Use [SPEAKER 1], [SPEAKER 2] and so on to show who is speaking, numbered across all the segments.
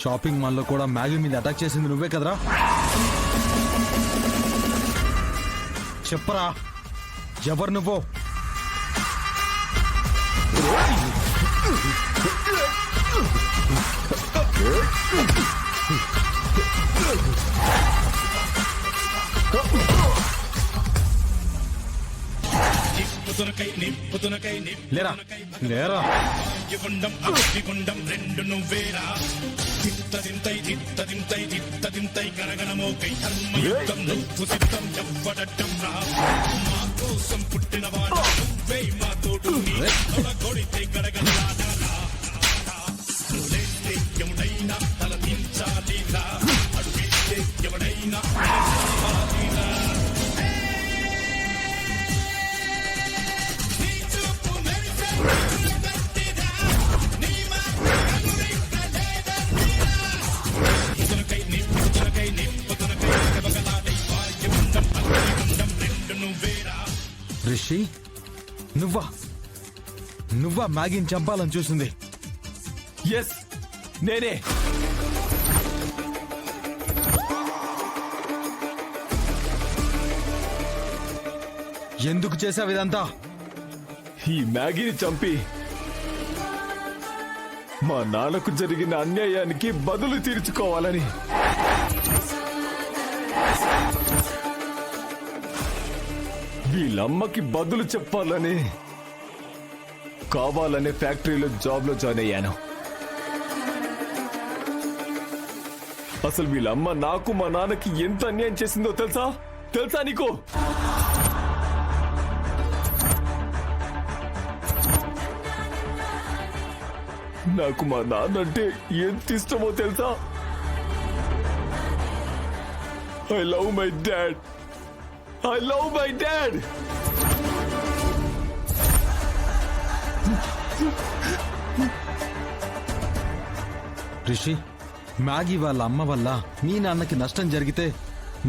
[SPEAKER 1] Shopping మాల్లో కూడా Maggi మీద అటాక్ చేసింది నువ్వే కదరా? చెప్పరా, ఎవరు నువ్వు? లేరా లేరా
[SPEAKER 2] రెండు నువ్వేరా తింతై కరగనమోకై ధర్మయుద్ధం నువ్వు సిద్ధం ఎవ్వడట్టం రా మా కోసం పుట్టిన వాడు నువ్వే మా తోడు కొడితే కరగనలాడా ఎవడైనా తల దించాలిరా అడుగేస్తే ఎవడైనా
[SPEAKER 1] రిషి, నువ్వా మ్యాగీని చంపాలని చూసింది?
[SPEAKER 3] ఎస్, నేనే.
[SPEAKER 1] ఎందుకు చేసావు ఇదంతా?
[SPEAKER 3] ఈ మ్యాగీని చంపి మా నాన్నకు జరిగిన అన్యాయానికి బదులు తీర్చుకోవాలని. వీళ్ళమ్మకి బదులు చెప్పాలని కావాలనే ఫ్యాక్టరీలో జాబ్లో జాయిన్ అయ్యాను. అసలు వీళ్ళమ్మ నాకు మా నాన్నకి ఎంత అన్యాయం చేసిందో తెలుసా నీకు? నాకు మా నాన్న అంటే ఎంత ఇష్టమో తెలుసా? I love my dad. I love my dad.
[SPEAKER 1] Rishi, Maggi వాళ్ళ అమ్మ వల్ల మీ నాన్నకి నష్టం జరిగితే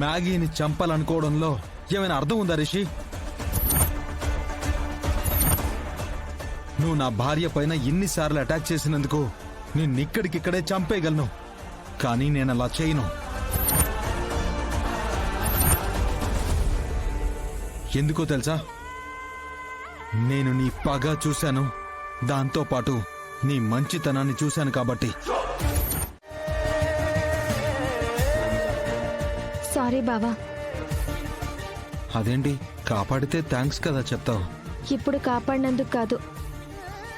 [SPEAKER 1] మ్యాగీని చంపాలనుకోవడంలో ఏమైనా అర్థం ఉందా రిషి? నువ్వు నా భార్య పైన ఇన్నిసార్లు అటాక్ చేసినందుకు నిన్నిక్కడికిక్కడే చంపేయగలను, కానీ నేను అలా చేయను. ఎందుకో తెలుసా? నేను నీ పగ చూశాను, దాంతోపాటు నీ మంచితనాన్ని చూశాను కాబట్టి.
[SPEAKER 4] సారీ బావా.
[SPEAKER 1] అదేంటి, కాపాడితే థ్యాంక్స్ కదా చెప్తావు?
[SPEAKER 4] ఇప్పుడు కాపాడినందుకు కాదు,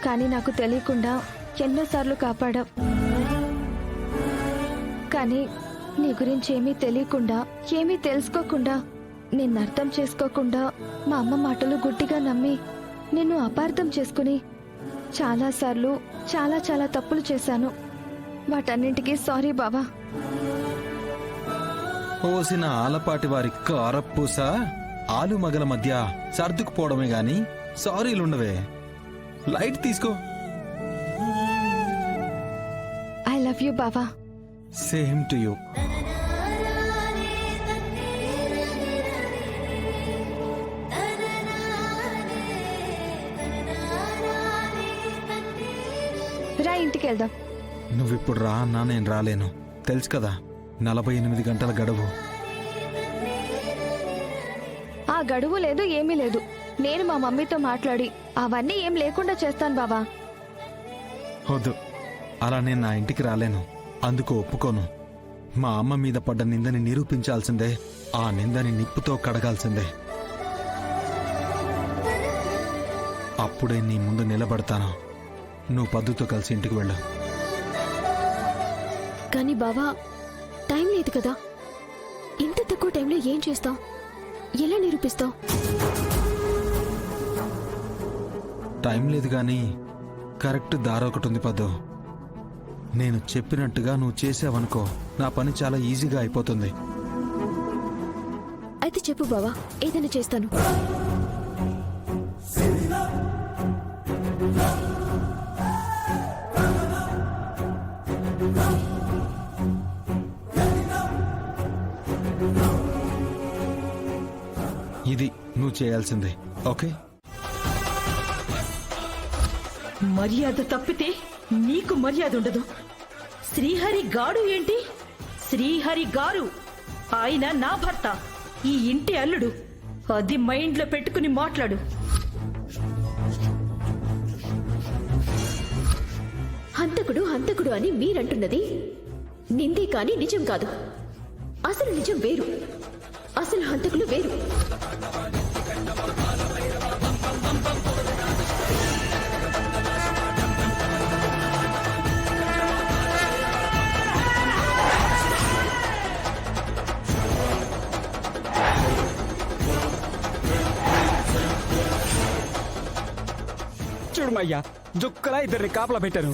[SPEAKER 4] కానీ నాకు తెలియకుండా ఎన్నోసార్లు కాపాడావు. కానీ నీ గురించి ఏమీ తెలియకుండా, ఏమీ తెలుసుకోకుండా, నిన్ను అర్థం చేసుకోకుండా మా అమ్మ మాటలు గుడ్డిగా నమ్మి నిన్ను అపార్థం చేసుకుని చాలాసార్లు చాలా తప్పులు చేశాను. వాటన్నింటికీ సారీ బావా.
[SPEAKER 1] పోసిన ఆలపాటి వారి కారప్పూస ఆలు మగల మధ్య సర్దుకుపోవడమే గాని సారీలుండవే. లైట్ తీసుకో.
[SPEAKER 4] ఐ లవ్ యూ బావా.
[SPEAKER 1] Same to you.
[SPEAKER 4] రా, ఇంటికి వెళ్దాం.
[SPEAKER 1] నువ్విప్పుడు రా అన్నా నేను రాలేను, తెలుసు కదా 48 గంటల గడువు.
[SPEAKER 4] ఆ గడువు లేదు, ఏమీ లేదు. నేను మా మమ్మీతో మాట్లాడి అవన్నీ ఏం లేకుండా చేస్తాను బావా.
[SPEAKER 1] వద్దు, అలా నేను నా ఇంటికి రాలేను, అందుకు ఒప్పుకోను. మా అమ్మ మీద పడ్డ నిందని నిరూపించాల్సిందే, ఆ నిందని నిప్పుతో కడగాల్సిందే. అప్పుడే నీ ముందు నిలబడతాను. నువ్వు పద్దుతో కలిసి ఇంటికి వెళ్ళు.
[SPEAKER 5] కానీ బావా, టైం లేదు కదా. ఇంత తక్కువ టైంలో ఏం చేస్తావు? ఎలా నిరూపిస్తావు?
[SPEAKER 1] టైం లేదు కానీ కరెక్ట్ దారొకటి ఉంది పద్దు. నేను చెప్పినట్టుగా నువ్వు చేసావనుకో, నా పని చాలా ఈజీగా అయిపోతుంది.
[SPEAKER 5] అయితే చెప్పు బావా, ఏదైనా చేస్తాను.
[SPEAKER 1] ఇది నువ్వు చేయాల్సిందే, ఓకే?
[SPEAKER 6] మర్యాద తప్పితే నీకు మర్యాద ఉండదు. శ్రీహరి గాడు ఏంటి? శ్రీహరి గారు ఆయన నా భర్త, ఈ ఇంటి అల్లుడు. అది మైండ్లో పెట్టుకుని మాట్లాడు.
[SPEAKER 5] హంతకుడు హంతకుడు అని మీరంటున్నది నిందే కాని నిజం కాదు. అసలు నిజం వేరు, అసలు హంతకులు వేరు.
[SPEAKER 7] చూడమయ్యా, జుక్కలా ఇద్దరిని కాపలా పెట్టారు.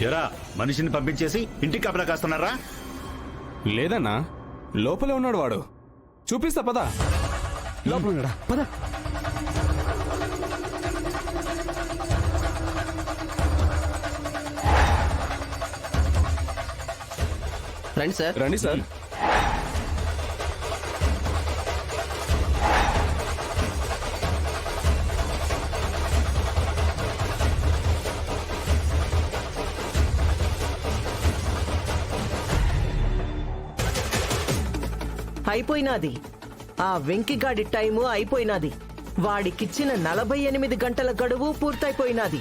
[SPEAKER 8] ఎరా మనిషిని పంపించేసి ఇంటికి కాపలా కాస్తున్నారా?
[SPEAKER 3] లేదన్నా, లోపలే ఉన్నాడు వాడు. చూపిస్తా పదా.
[SPEAKER 7] లోపల ఉన్నాడా? పద.
[SPEAKER 9] రండి సార్.
[SPEAKER 3] రండి సార్.
[SPEAKER 9] అయిపోయినాది. ఆ వెంకిగాడి టైము అయిపోయినాది. వాడికిచ్చిన 48 గంటల గడువు పూర్తయిపోయినాది.